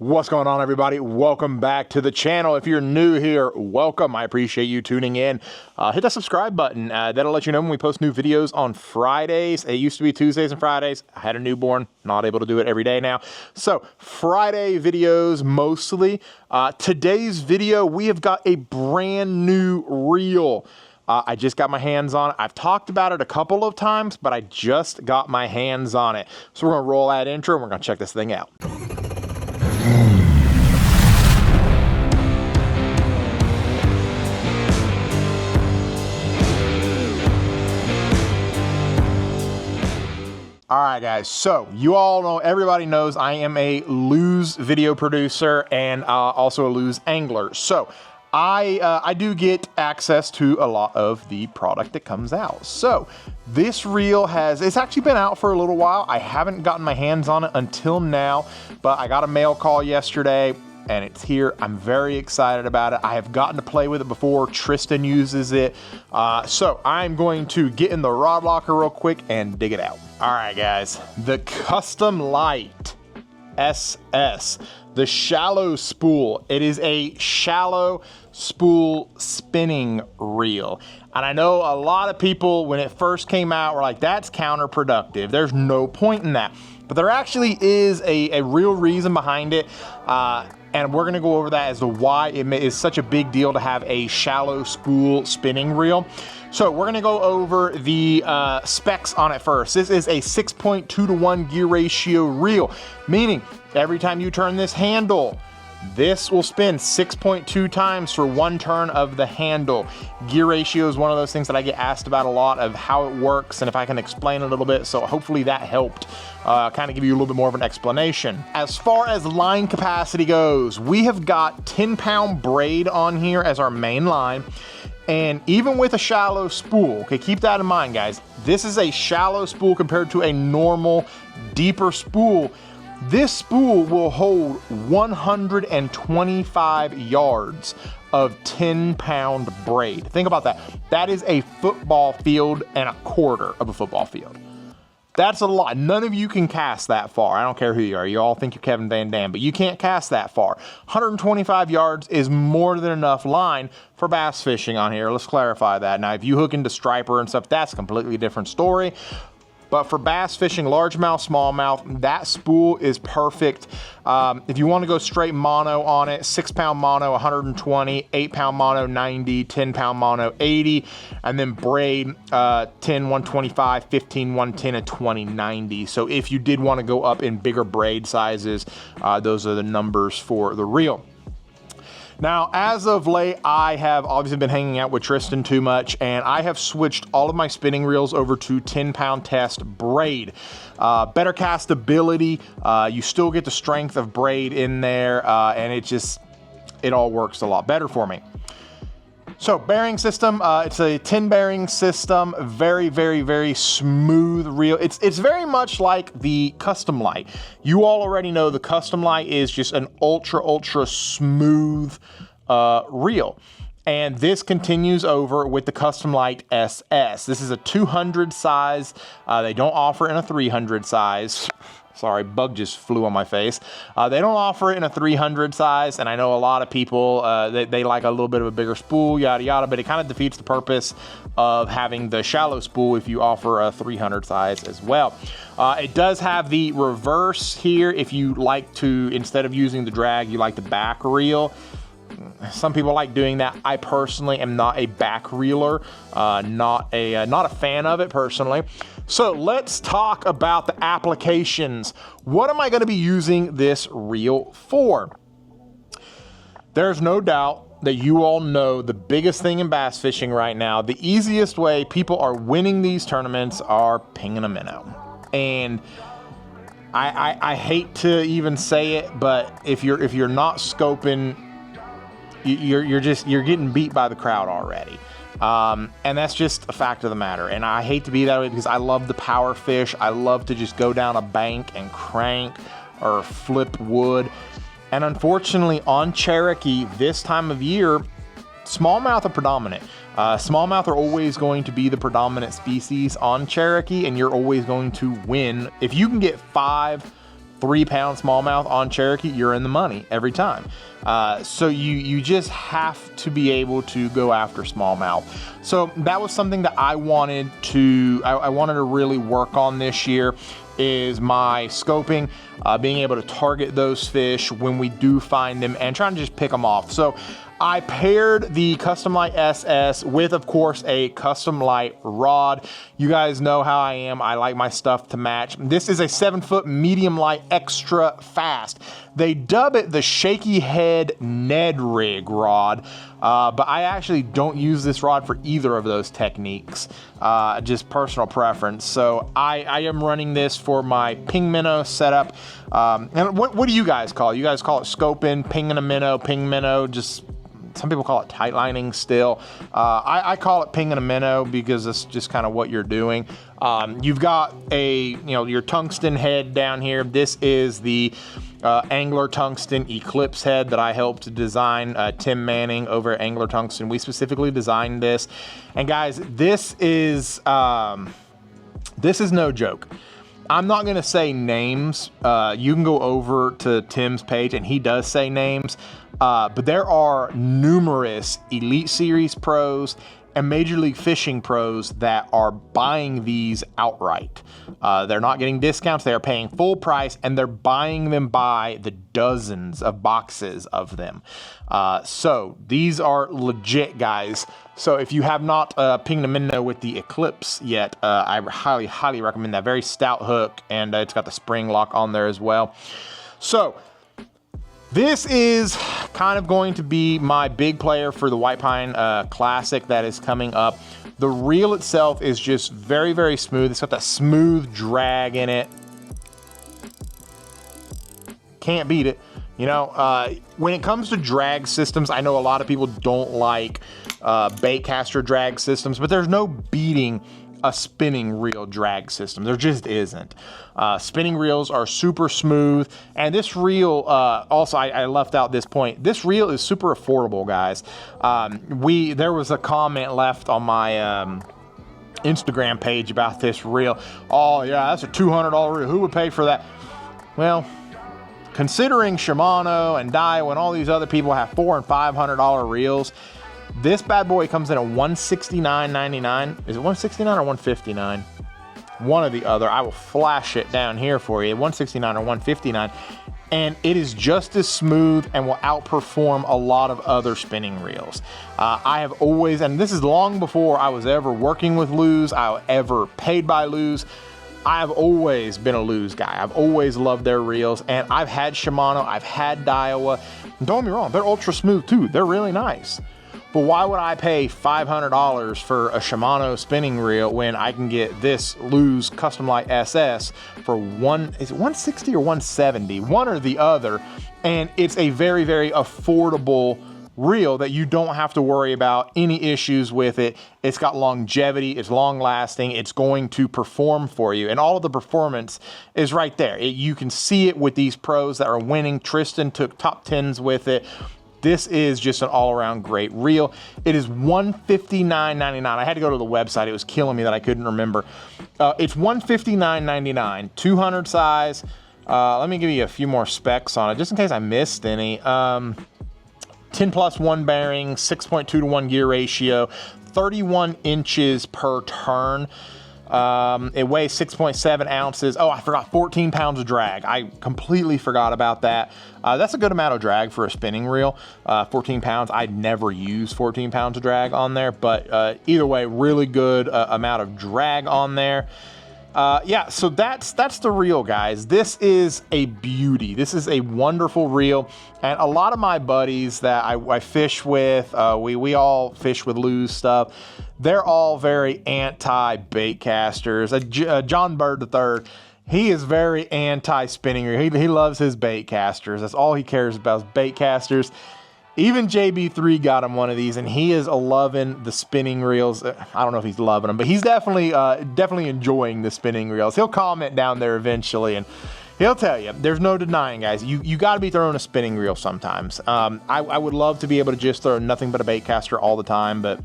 What's going on, everybody? Welcome back to the channel. If you're new here, welcome. I appreciate you tuning in. Hit that subscribe button. That'll let you know when we post new videos on Fridays. It used to be Tuesdays and Fridays. I had a newborn, not able to do it every day now. So Friday videos mostly. Today's video, we have got a brand new reel. I just got my hands on it. I've talked about it a couple of times, but I just got my hands on it. So we're gonna roll that intro and we're gonna check this thing out. All right, guys, so you all know, everybody knows I am a Lews video producer and also a Lews angler. So I do get access to a lot of the product that comes out. So this reel it's actually been out for a little while. I haven't gotten my hands on it until now, but I got a mail call yesterday and it's here. I'm very excited about it. I have gotten to play with it before. Tristan uses it. So I'm going to get in the rod locker real quick and dig it out. All right, guys, the Custom Lite SS, the shallow spool. It is a shallow spool spinning reel. And I know a lot of people, when it first came out, were like, that's counterproductive. There's no point in that. But there actually is a real reason behind it. And we're gonna go over that as to why it is such a big deal to have a shallow spool spinning reel. So we're gonna go over the specs on it first. This is a 6.2 to 1 gear ratio reel, meaning every time you turn this handle, this will spin 6.2 times for one turn of the handle. Gear ratio is one of those things that I get asked about a lot, of how it works and if I can explain a little bit. So hopefully that helped kind of give you a little bit more of an explanation. As far as line capacity goes, we have got 10-pound braid on here as our main line. And even with a shallow spool, okay, keep that in mind, guys. This is a shallow spool compared to a normal, deeper spool. This spool will hold 125 yards of 10-pound braid. Think about that. That is a football field and a quarter of a football field. That's a lot. None of you can cast that far. I don't care who you are. You all think you're Kevin Van Dam, but you can't cast that far. 125 yards is more than enough line for bass fishing on here. Let's clarify that. Now, if you hook into striper and stuff, that's a completely different story. But for bass fishing, largemouth, smallmouth, that spool is perfect. If you want to go straight mono on it, 6-pound mono, 120, 8-pound mono, 90, 10-pound mono, 80, and then braid, 10, 125, 15, 110, and 20, 90. So if you did want to go up in bigger braid sizes, those are the numbers for the reel. Now, as of late, I have obviously been hanging out with Tristan too much, and I have switched all of my spinning reels over to 10-pound test braid. Better castability, you still get the strength of braid in there, and it all works a lot better for me. So bearing system, it's a 10 bearing system, very, very, very smooth reel. It's very much like the Custom Lite. You all already know the Custom Lite is just an ultra, ultra smooth reel. And this continues over with the Custom Lite SS. This is a 200 size. They don't offer in a 300 size. Sorry, bug just flew on my face. They don't offer it in a 300 size, and I know a lot of people, they like a little bit of a bigger spool, yada yada, but it kind of defeats the purpose of having the shallow spool if you offer a 300 size as well. It does have the reverse here if you like to, instead of using the drag, you like the back reel. Some people like doing that. I personally am not a back reeler, not a fan of it personally. So let's talk about the applications. What am I going to be using this reel for? There's no doubt that you all know the biggest thing in bass fishing right now, the easiest way people are winning these tournaments are pinging a minnow. And I hate to even say it, but if you're not scoping, you're getting beat by the crowd already. And that's just a fact of the matter. And I hate to be that way because I love the power fish. I love to just go down a bank and crank or flip wood. And unfortunately on Cherokee this time of year, smallmouth are predominant. Smallmouth are always going to be the predominant species on Cherokee, and you're always going to win. If you can get 5 3-pound smallmouth on Cherokee, you're in the money every time. So you just have to be able to go after smallmouth. So that was something that I wanted to really work on this year, is my scoping, being able to target those fish when we do find them and trying to just pick them off. So I paired the Custom Lite SS with, of course, a Custom Lite rod. You guys know how I am. I like my stuff to match. This is a 7-foot medium light extra fast. They dub it the shaky head Ned rig rod, but I actually don't use this rod for either of those techniques, just personal preference. So I am running this for my ping minnow setup. And what do you guys call it? You guys call it scoping, pinging a minnow, ping minnow, just some people call it tight lining still. I call it pinging a minnow because it's just kind of what you're doing. You've got your tungsten head down here. This is the Angler Tungsten Eclipse head that I helped to design. Tim Manning over at Angler Tungsten. We specifically designed this. And guys, this is no joke. I'm not going to say names. You can go over to Tim's page and he does say names. But there are numerous Elite Series pros and Major League Fishing pros that are buying these outright. They're not getting discounts. They are paying full price and they're buying them by the dozens of boxes of them. So these are legit, guys. So if you have not pinged a minnow with the Eclipse yet, I highly, highly recommend that. Very stout hook, and it's got the spring lock on there as well. So this is kind of going to be my big player for the White Pine Classic that is coming up. The reel itself is just very, very smooth. It's got that smooth drag in it. Can't beat it. When it comes to drag systems, I know a lot of people don't like baitcaster drag systems, but there's no beating a spinning reel drag system. There just isn't. Spinning reels are super smooth, and this reel, also I left out this point, this reel is super affordable, guys. There was a comment left on my Instagram page about this reel. Oh yeah, that's a $200 reel. Who would pay for that? Well, considering Shimano and Daiwa and all these other people have $400 and $500 reels, this bad boy comes in at $169.99. Is it $169 or $159? One or the other. I will flash it down here for you. $169 or $159. And it is just as smooth and will outperform a lot of other spinning reels. I have always, and this is long before I was ever working with Lews, I ever paid by Lews, I've always been a Lews guy. I've always loved their reels, and I've had Shimano, I've had Daiwa. And don't get me wrong, they're ultra smooth too. They're really nice. But why would I pay $500 for a Shimano spinning reel when I can get this Lews Custom Lite SS for is it $160 or $170? One or the other. And it's a very, very affordable reel that you don't have to worry about any issues with it. It's got longevity, it's long lasting, it's going to perform for you. And all of the performance is right there. You can see it with these pros that are winning. Tristan took top 10s with it. This is just an all-around great reel. It is $159.99. I had to go to the website. It was killing me that I couldn't remember. It's $159.99, 200 size. Let me give you a few more specs on it, just in case I missed any. 10+1 bearing, 6.2 to 1 gear ratio, 31 inches per turn. It weighs 6.7 ounces. Oh, I forgot, 14 pounds of drag. I completely forgot about that. That's a good amount of drag for a spinning reel. 14 pounds. I'd never use 14 pounds of drag on there, but either way, really good amount of drag on there. Yeah, so that's the reel, guys. This is a beauty. This is a wonderful reel, and a lot of my buddies that I fish with, we all fish with Lews stuff. They're all very anti-bait casters. John Bird III, he is very anti-spinning reel. He loves his bait casters. That's all he cares about is bait casters. Even JB3 got him one of these, and he is loving the spinning reels. I don't know if he's loving them, but he's definitely enjoying the spinning reels. He'll comment down there eventually, and he'll tell you, there's no denying, guys, you got to be throwing a spinning reel sometimes. I would love to be able to just throw nothing but a bait caster all the time, but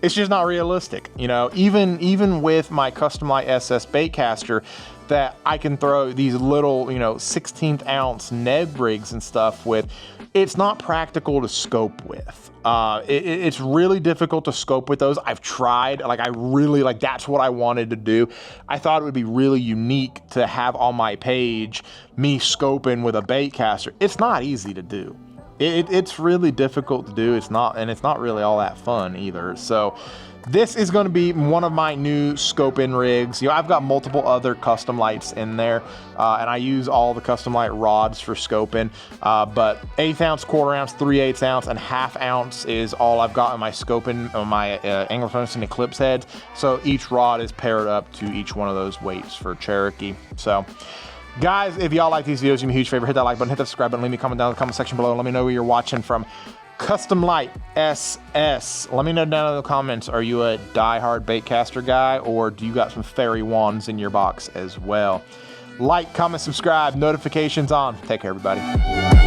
it's just not realistic. You know, even with my Custom Lite SS bait caster, that I can throw these little, 16th ounce Ned rigs and stuff with, it's not practical to scope with. It's really difficult to scope with those. I've tried, that's what I wanted to do. I thought it would be really unique to have on my page me scoping with a bait caster. It's not easy to do. It's really difficult to do. It's not really all that fun either. So this is going to be one of my new scoping rigs. I've got multiple other custom lights in there, and I use all the custom light rods for scoping. But 1/8 ounce, 1/4 ounce, 3/8 ounce, and 1/2 ounce is all I've got in my scoping on my angler furnace and eclipse heads. So each rod is paired up to each one of those weights for Cherokee. So, guys, if y'all like these videos, do me a huge favor, hit that like button, hit that subscribe button, leave me a comment down in the comment section below, and let me know where you're watching from. Custom Light SS. Let me know down in the comments, are you a die-hard baitcaster guy, or do you got some fairy wands in your box as well? Like, comment, subscribe, notifications on. Take care, everybody.